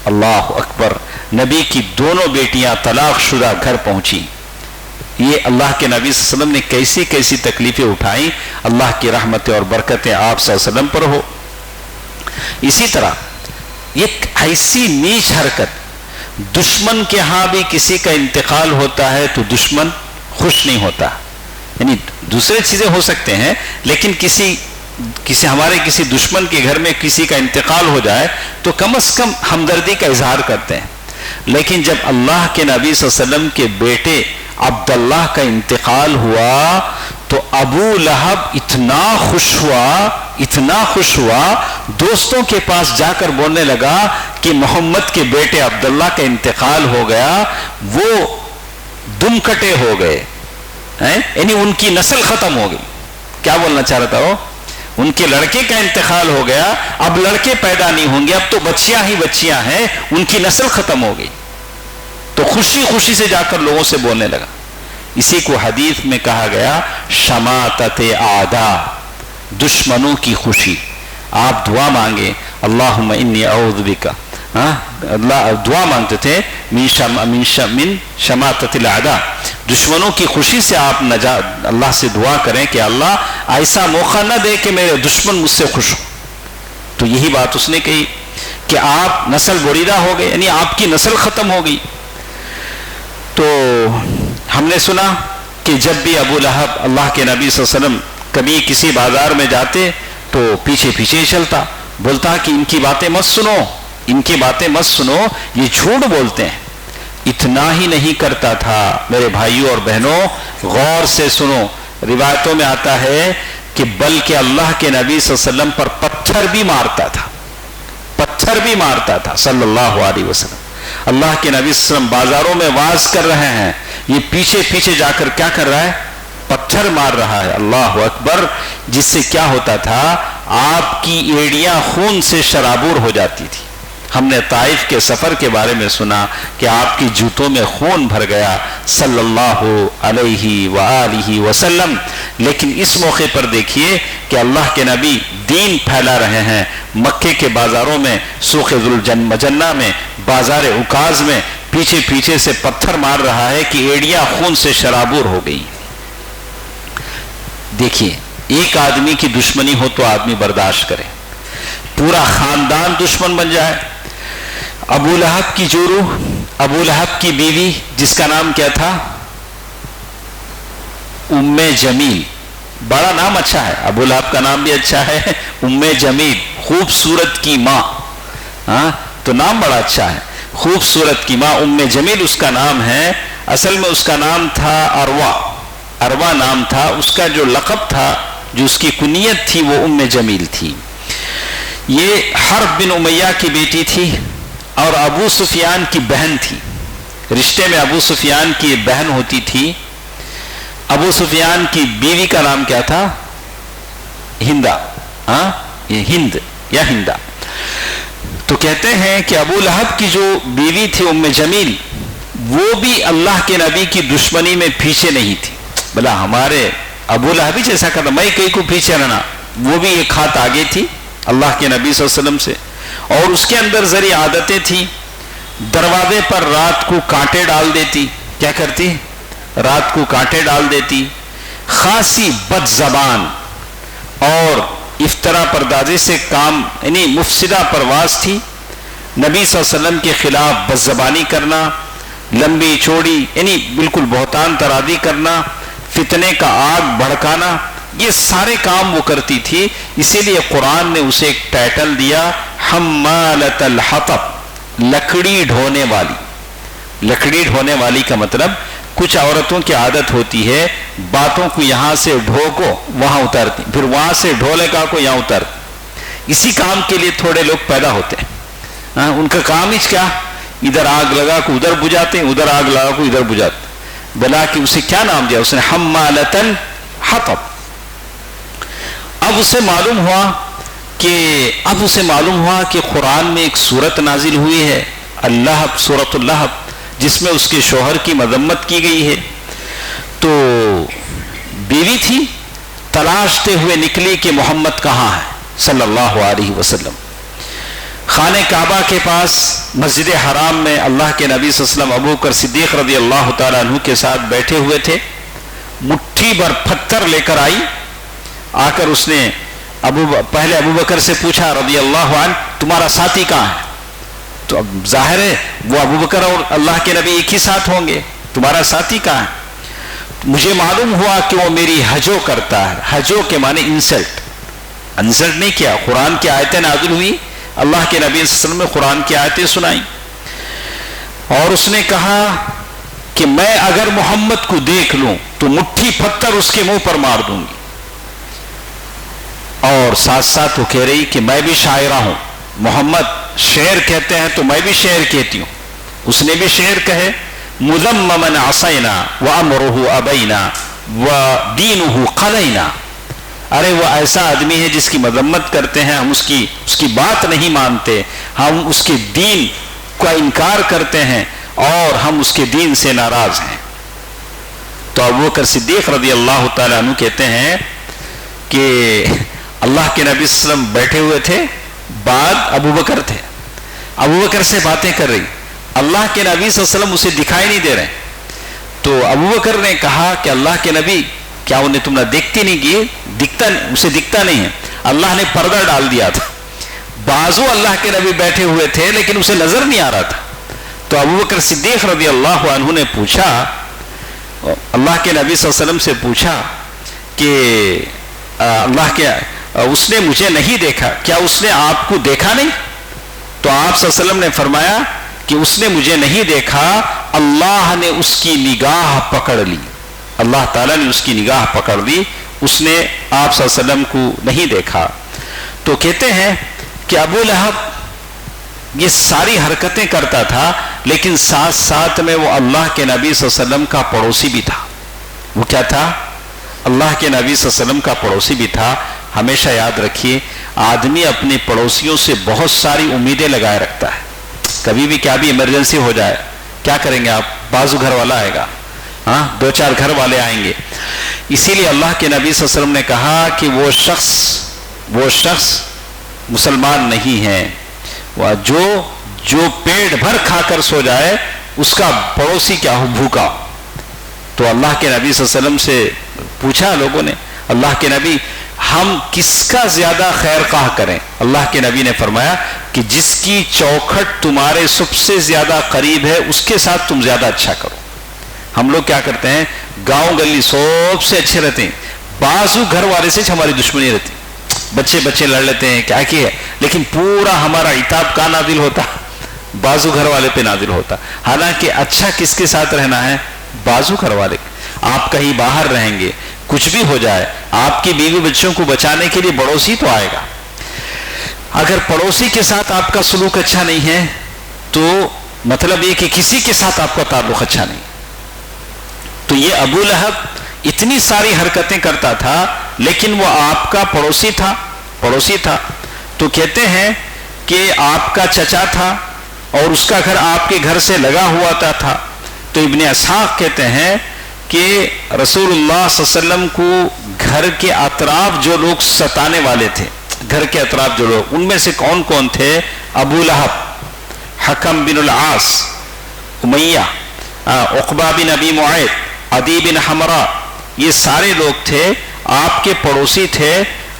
اللہ اکبر، نبی کی دونوں بیٹیاں طلاق شدہ گھر پہنچی۔ یہ اللہ کے نبی صلی اللہ علیہ وسلم نے کیسی کیسی تکلیفیں اٹھائیں، اللہ کی رحمتیں اور برکتیں آپ صلی اللہ علیہ وسلم پر ہو۔ اسی طرح ایک ایسی نیچ حرکت، دشمن کے ہاں بھی کسی کا انتقال ہوتا ہے تو دشمن خوش نہیں ہوتا، یعنی دوسرے چیزیں ہو سکتے ہیں، لیکن کسی ہمارے کسی دشمن کے گھر میں کسی کا انتقال ہو جائے تو کم از کم ہمدردی کا اظہار کرتے ہیں۔ لیکن جب اللہ کے نبی صلی اللہ علیہ وسلم کے بیٹے عبداللہ کا انتقال ہوا تو ابو لہب اتنا خوش ہوا، دوستوں کے پاس جا کر بولنے لگا کہ محمد کے بیٹے عبداللہ کا انتقال ہو گیا، وہ دم کٹے ہو گئے، یعنی ان کی نسل ختم ہو گئی۔ کیا بولنا چاہ رہا تھا وہ؟ ان کے لڑکے کا انتقال ہو گیا، اب لڑکے پیدا نہیں ہوں گے، اب تو بچیاں ہی بچیاں ہیں، ان کی نسل ختم ہو گئی۔ تو خوشی سے جا کر لوگوں سے بولنے لگا۔ اسی کو حدیث میں کہا گیا شماتت اعداء، دشمنوں کی خوشی۔ آپ دعا مانگے، اللہم انی اعوذ بک، اللہ دعا مانگتے تھے من شماتت الاعداء، دشمنوں کی خوشی سے آپ اللہ سے دعا کریں کہ اللہ ایسا موقع نہ دے کہ میرے دشمن مجھ سے خوش ہو۔ تو یہی بات اس نے کہی کہ آپ نسل بریدہ ہو گئے، یعنی آپ کی نسل ختم ہو گئی۔ تو ہم نے سنا کہ جب بھی ابو لہب اللہ کے نبی صلی اللہ علیہ وسلم کبھی کسی بازار میں جاتے تو پیچھے پیچھے چلتا، بولتا کہ ان کی باتیں مت سنو، یہ جھوٹ بولتے ہیں۔ اتنا ہی نہیں کرتا تھا میرے بھائیوں اور بہنوں، غور سے سنو، روایتوں میں آتا ہے کہ بلکہ اللہ کے نبی صلی اللہ علیہ وسلم پر پتھر بھی مارتا تھا صلی اللہ علیہ وسلم۔ اللہ کے نبی صلی اللہ علیہ وسلم بازاروں میں واز کر رہے ہیں، یہ پیچھے جا کر کیا کر رہا ہے؟ پتھر مار رہا ہے۔ اللہ اکبر، جس سے کیا ہوتا تھا؟ آپ کی ایڑیاں خون سے شرابور ہو جاتی تھی۔ ہم نے طائف کے سفر کے بارے میں سنا کہ آپ کی جوتوں میں خون بھر گیا صلی اللہ علیہ وآلہ وسلم۔ لیکن اس موقع پر دیکھیے کہ اللہ کے نبی دین پھیلا رہے ہیں، مکے کے بازاروں میں، سوق ذوالمجنہ میں، بازار عکاظ میں پیچھے سے پتھر مار رہا ہے کہ ایڑیاں خون سے شرابور ہو گئی۔ دیکھیے ایک آدمی کی دشمنی ہو تو آدمی برداشت کرے، پورا خاندان دشمن بن جائے. ابو لہب کی جورو، ابو لہب کی بیوی جس کا نام کیا تھا؟ ام جمیل. بڑا نام اچھا ہے، ابو لہب کا نام بھی اچھا ہے، ام جمیل خوبصورت کی ماں. ہاں تو نام بڑا اچھا ہے، خوبصورت کی ماں ام جمیل اس کا نام ہے. اصل میں اس کا نام تھا اروا، اروا نام تھا. اس کا جو لقب تھا، جو اس کی کنیت تھی، وہ ام جمیل تھی. یہ حرب بن امیہ کی بیٹی تھی اور ابو سفیان کی بہن تھی. رشتے میں ابو سفیان کی بہن ہوتی تھی. ابو سفیان کی بیوی کا نام کیا تھا؟ ہندا. ہاں یہ ہند یا ہندا. تو کہتے ہیں کہ ابو لہب کی جو بیوی تھی ام جمیل، وہ بھی اللہ کے نبی کی دشمنی میں پیچھے نہیں تھی. بلا ہمارے ابو لہب جیسا کرنا، میں کئی کو پیچھے رہنا. وہ بھی ایک ہاتھ آگے تھی اللہ کے نبی صلی اللہ علیہ وسلم سے. اور اس کے اندر ذری عادتیں تھیں. دروازے پر رات کو کانٹے ڈال دیتی. کیا کرتی؟ رات کو کانٹے ڈال دیتی. خاصی بد زبان اور افطرا پردازی سے کام، یعنی مفسدہ پرواز تھی. نبی صلی اللہ علیہ وسلم کے خلاف بد زبانی کرنا، لمبی چوڑی یعنی بالکل بہتان ترادی کرنا، فتنے کا آگ بھڑکانا، یہ سارے کام وہ کرتی تھی. اسی لیے قرآن نے اسے ایک ٹائٹل دیا، حمالۃ الحطب، لکڑی ڈھونے والی. لکڑی ڈھونے والی کا مطلب کچھ عورتوں کی عادت ہوتی ہے باتوں کو یہاں سے ڈھو کو وہاں اتارتی، پھر وہاں سے ڈھولے کا کو یہاں اتارتی. اسی کام کے لیے تھوڑے لوگ پیدا ہوتے ہیں. ان کا کام ہی کیا؟ ادھر آگ لگا کو ادھر بجھاتے ہیں، ادھر آگ لگا کو ادھر بجھاتے. بلا کہ اسے کیا نام دیا اس نے؟ حمالۃ الحطب. اب اسے معلوم ہوا کہ قرآن میں ایک سورت نازل ہوئی ہے، اللہب، سورۃ اللہب، جس میں اس کے شوہر کی مذمت کی گئی ہے. تو بیوی تھی، تلاشتے ہوئے نکلی کہ محمد کہاں ہے صلی اللہ علیہ وسلم. خانہ کعبہ کے پاس مسجد حرام میں اللہ کے نبی صلی اللہ علیہ وسلم ابو بکر صدیق رضی اللہ تعالیٰ عنہ کے ساتھ بیٹھے ہوئے تھے. مٹھی بھر پتھر لے کر آئی. آ کر اس نے پہلے ابو بکر سے پوچھا رضی اللہ عنہ، تمہارا ساتھی کہاں ہے؟ تو اب ظاہر ہے وہ ابو بکر اور اللہ کے نبی ایک ہی ساتھ ہوں گے. تمہارا ساتھی کہاں ہے؟ مجھے معلوم ہوا کہ وہ میری ہجو کرتا ہے. ہجو کے معنی انسلٹ. انسلٹ نہیں کیا. قرآن کی آیتیں نازل ہوئی، اللہ کے نبی صلی اللہ علیہ وسلم نے قرآن کی آیتیں سنائیں، اور اس نے کہا کہ میں اگر محمد کو دیکھ لوں تو مٹھی پتھر اس کے منہ پر مار دوں گی. اور ساتھ ساتھ وہ کہہ رہی کہ میں بھی شاعرہ ہوں، محمد شعر کہتے ہیں تو میں بھی شعر کہتی ہوں. اس نے بھی شعر کہے، مذمما عصینا وامرہ ابینا ودینہ قلینا. ارے وہ ایسا آدمی ہے جس کی مذمت کرتے ہیں، ہم اس کی بات نہیں مانتے، ہم اس کے دین کا انکار کرتے ہیں اور ہم اس کے دین سے ناراض ہیں. تو ابوبکر صدیق رضی اللہ تعالیٰ عنہ کہتے ہیں کہ اللہ کے نبی صلی اللہ علیہ وسلم بیٹھے ہوئے تھے، بعد ابو بکر تھے. ابو بکر سے باتیں کر رہی، اللہ کے نبی صلی اللہ علیہ وسلم اسے دکھائی نہیں دے رہے. تو ابو بکر نے کہا کہ اللہ کے نبی کیا انہیں تم نے دیکھتی نہیں کی؟ اسے دکھتا نہیں ہے. اللہ نے پردہ ڈال دیا تھا. بازو اللہ کے نبی بیٹھے ہوئے تھے لیکن اسے نظر نہیں آ رہا تھا. تو ابو بکر صدیق رضی اللہ عنہ نے پوچھا، اللہ کے نبی صلی اللہ علیہ وسلم سے پوچھا کہ اس نے مجھے نہیں دیکھا، کیا اس نے آپ کو دیکھا نہیں؟ تو آپ صلی اللہ علیہ وسلم نے فرمایا کہ اس نے مجھے نہیں دیکھا، اللہ نے اس کی نگاہ پکڑ لی. اللہ تعالیٰ نے اس کی نگاہ پکڑ لی، اس نے آپ صلی اللہ علیہ وسلم کو نہیں دیکھا. تو کہتے ہیں کہ ابو لہب یہ ساری حرکتیں کرتا تھا، لیکن ساتھ ساتھ میں وہ اللہ کے نبی صلی اللہ علیہ وسلم کا پڑوسی بھی تھا. وہ کیا تھا؟ اللہ کے نبی صلی اللہ علیہ وسلم کا پڑوسی بھی تھا. ہمیشہ یاد رکھیے، آدمی اپنے پڑوسیوں سے بہت ساری امیدیں لگائے رکھتا ہے. کبھی بھی کیا بھی ایمرجنسی ہو جائے کیا کریں گے آپ؟ بازو گھر والا آئے گا، ہاں 2-4 گھر والے آئیں گے. اسی لیے اللہ کے نبی صلی اللہ علیہ وسلم نے کہا کہ وہ شخص مسلمان نہیں ہے جو پیٹ بھر کھا کر سو جائے، اس کا پڑوسی کیا ہو؟ بھوکا. تو اللہ کے نبی صلی اللہ علیہ وسلم سے پوچھا لوگوں نے، اللہ کے نبی ہم کس کا زیادہ خیر خواہ کریں؟ اللہ کے نبی نے فرمایا کہ جس کی چوکھٹ تمہارے سب سے زیادہ قریب ہے اس کے ساتھ تم زیادہ اچھا کرو۔ ہم لوگ کیا کرتے ہیں، گاؤں گلی سب سے اچھے رہتے ہیں، بازو گھر والے سے ہماری دشمنی رہتی، بچے لڑ لیتے ہیں کیا کیا، لیکن پورا ہمارا عتاب کا نازل ہوتا، بازو گھر والے پہ نازل ہوتا۔ حالانکہ اچھا کس کے ساتھ رہنا ہے؟ بازو گھر والے۔ آپ کہیں باہر رہیں گے، کچھ بھی ہو جائے، آپ کی بیوی بچوں کو بچانے کے لیے پڑوسی تو آئے گا۔ اگر پڑوسی کے ساتھ آپ کا سلوک اچھا نہیں ہے تو مطلب یہ کہ کسی کے ساتھ آپ کا تعلق اچھا نہیں۔ تو یہ ابو لہب اتنی ساری حرکتیں کرتا تھا لیکن وہ آپ کا پڑوسی تھا۔ تو کہتے ہیں کہ آپ کا چچا تھا اور اس کا گھر آپ کے گھر سے لگا ہوا تھا۔ تو ابن اسحاق کہتے ہیں کہ رسول اللہ صلی اللہ علیہ وسلم کو گھر کے اطراف جو لوگ ستانے والے تھے، گھر کے اطراف جو لوگ، ان میں سے کون کون تھے؟ ابو لہب، حکم بن العاص، امیہ، عقبہ بن ابی معیط، عدی بن حمرہ، یہ سارے لوگ تھے، آپ کے پڑوسی تھے،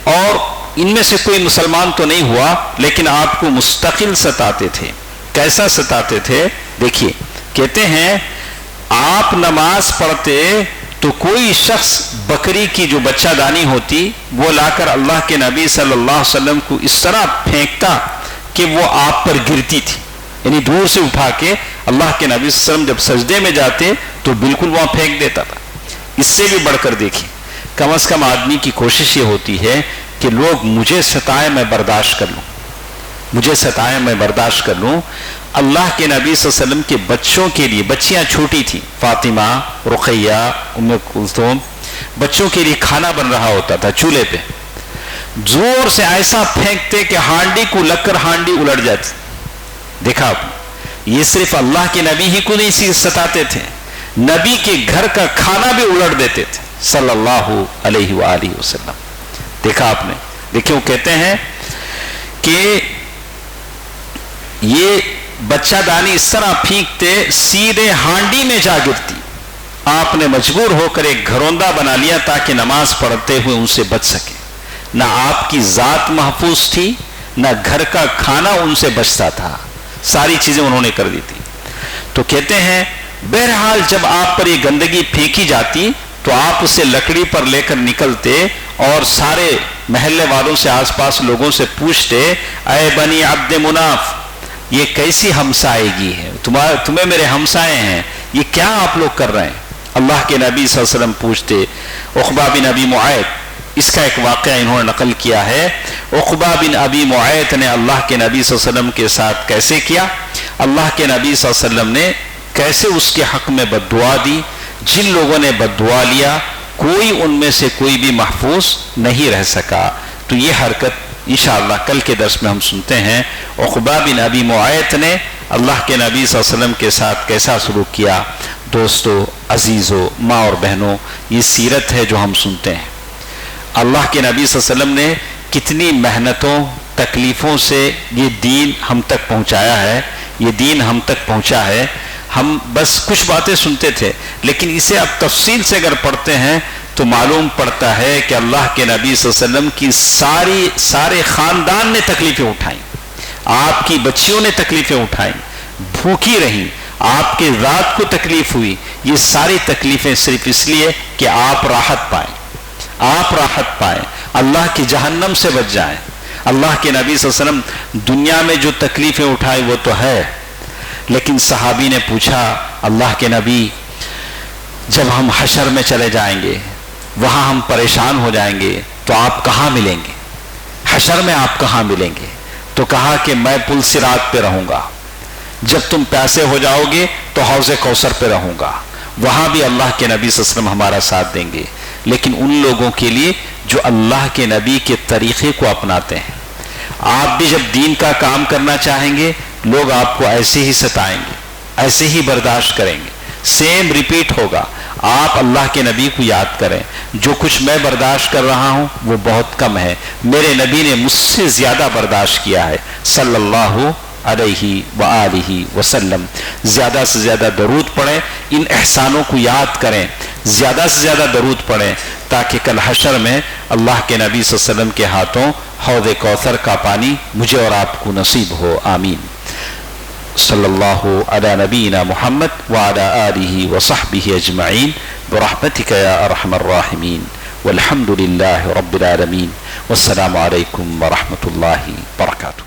اور ان میں سے کوئی مسلمان تو نہیں ہوا لیکن آپ کو مستقل ستاتے تھے۔ کیسا ستاتے تھے؟ دیکھیے، کہتے ہیں آپ نماز پڑھتے تو کوئی شخص بکری کی جو بچہ دانی ہوتی وہ لا کر اللہ کے نبی صلی اللہ علیہ وسلم کو اس طرح پھینکتا کہ وہ آپ پر گرتی تھی، یعنی دور سے اٹھا کے اللہ کے نبی صلی اللہ علیہ وسلم جب سجدے میں جاتے تو بالکل وہاں پھینک دیتا تھا۔ اس سے بھی بڑھ کر دیکھیں، کم از کم آدمی کی کوشش یہ ہوتی ہے کہ لوگ مجھے ستائیں میں برداشت کر لوں، اللہ کے نبی صلی اللہ علیہ وسلم کے بچوں کے لیے، بچیاں چھوٹی تھیں، فاطمہ، رقیہ، ام کلثوم، بچوں کے لیے کھانا بن رہا ہوتا تھا چولہے پہ، زور سے ایسا پھینکتے کہ ہانڈی کو لگ کر ہانڈی الٹ جاتی۔ دیکھا آپ، یہ صرف اللہ کے نبی ہی کو نہیں ستاتے تھے، نبی کے گھر کا کھانا بھی الٹ دیتے تھے صلی اللہ علیہ وآلہ وسلم۔ دیکھا آپ نے، دیکھیں وہ کہتے ہیں کہ یہ بچہ دانی اس طرح پھینکتے سیدھے ہانڈی میں جا گرتی۔ آپ نے مجبور ہو کر ایک گھروندہ بنا لیا تاکہ نماز پڑھتے ہوئے ان سے بچ سکے۔ نہ آپ کی ذات محفوظ تھی، نہ گھر کا کھانا ان سے بچتا تھا، ساری چیزیں انہوں نے کر دی تھی۔ تو کہتے ہیں بہرحال جب آپ پر یہ گندگی پھینکی جاتی تو آپ اسے لکڑی پر لے کر نکلتے اور سارے محلے والوں سے، آس پاس لوگوں سے پوچھتے، اے بنی عبد مناف، یہ کیسی ہمسائیگی ہے؟ تمہیں میرے ہمسائے ہیں، یہ کیا آپ لوگ کر رہے ہیں؟ اللہ کے نبی صلی اللہ علیہ وسلم پوچھتے۔ عقبہ بن ابی معیط، اس کا ایک واقعہ انہوں نے نقل کیا ہے۔ عقبہ بن ابی معیط نے اللہ کے نبی صلی اللہ علیہ وسلم کے ساتھ کیسے کیا، اللہ کے نبی صلی اللہ علیہ وسلم نے کیسے اس کے حق میں بد دعا دی۔ جن لوگوں نے بد دعا لیا کوئی ان میں سے کوئی بھی محفوظ نہیں رہ سکا۔ تو یہ حرکت انشاءاللہ کل کے درس میں ہم سنتے ہیں، عقبہ بن ابی معیط نے اللہ کے نبی صلی اللہ علیہ وسلم کے ساتھ کیسا سلوک کیا۔ دوستو، عزیزو، ماں اور بہنوں، یہ سیرت ہے جو ہم سنتے ہیں۔ اللہ کے نبی صلی اللہ علیہ وسلم نے کتنی محنتوں، تکلیفوں سے یہ دین ہم تک پہنچایا ہے، یہ دین ہم تک پہنچا ہے۔ ہم بس کچھ باتیں سنتے تھے لیکن اسے اب تفصیل سے اگر پڑھتے ہیں تو معلوم پڑتا ہے کہ اللہ کے نبی صلی اللہ علیہ وسلم کی سارے خاندان نے تکلیفیں اٹھائیں، آپ کی بچیوں نے تکلیفیں اٹھائیں، بھوکی رہیں، آپ کے رات کو تکلیف ہوئی۔ یہ ساری تکلیفیں صرف اس لیے کہ آپ راحت پائیں، اللہ کی جہنم سے بچ جائیں۔ اللہ کے نبی صلی اللہ علیہ وسلم دنیا میں جو تکلیفیں اٹھائیں وہ تو ہے، لیکن صحابی نے پوچھا، اللہ کے نبی جب ہم حشر میں چلے جائیں گے، وہاں ہم پریشان ہو جائیں گے تو آپ کہاں ملیں گے؟ حشر میں آپ کہاں ملیں گے؟ تو کہا کہ میں پل صراط پہ رہوں گا، جب تم پیاسے ہو جاؤ گے تو حوض کوثر پہ رہوں گا، وہاں بھی اللہ کے نبی صلی اللہ علیہ وسلم ہمارا ساتھ دیں گے۔ لیکن ان لوگوں کے لیے جو اللہ کے نبی کے طریقے کو اپناتے ہیں، آپ بھی جب دین کا کام کرنا چاہیں گے لوگ آپ کو ایسے ہی ستائیں گے، ایسے ہی برداشت کریں گے، سیم ریپیٹ ہوگا۔ آپ اللہ کے نبی کو یاد کریں، جو کچھ میں برداشت کر رہا ہوں وہ بہت کم ہے، میرے نبی نے مجھ سے زیادہ برداشت کیا ہے صلی اللہ علیہ وآلہ وسلم۔ زیادہ سے زیادہ درود پڑھیں، ان احسانوں کو یاد کریں، زیادہ سے زیادہ درود پڑھیں تاکہ کل حشر میں اللہ کے نبی صلی اللہ علیہ وسلم کے ہاتھوں حوض کوثر کا پانی مجھے اور آپ کو نصیب ہو. آمین. صلی اللہ علی نبینا محمد وعلی آلہ وصحبہ اجمعین برحمتک یا ارحم الراحمین والحمد للہ رب العالمین والسلام علیکم ورحمۃ اللہ وبرکاتہ.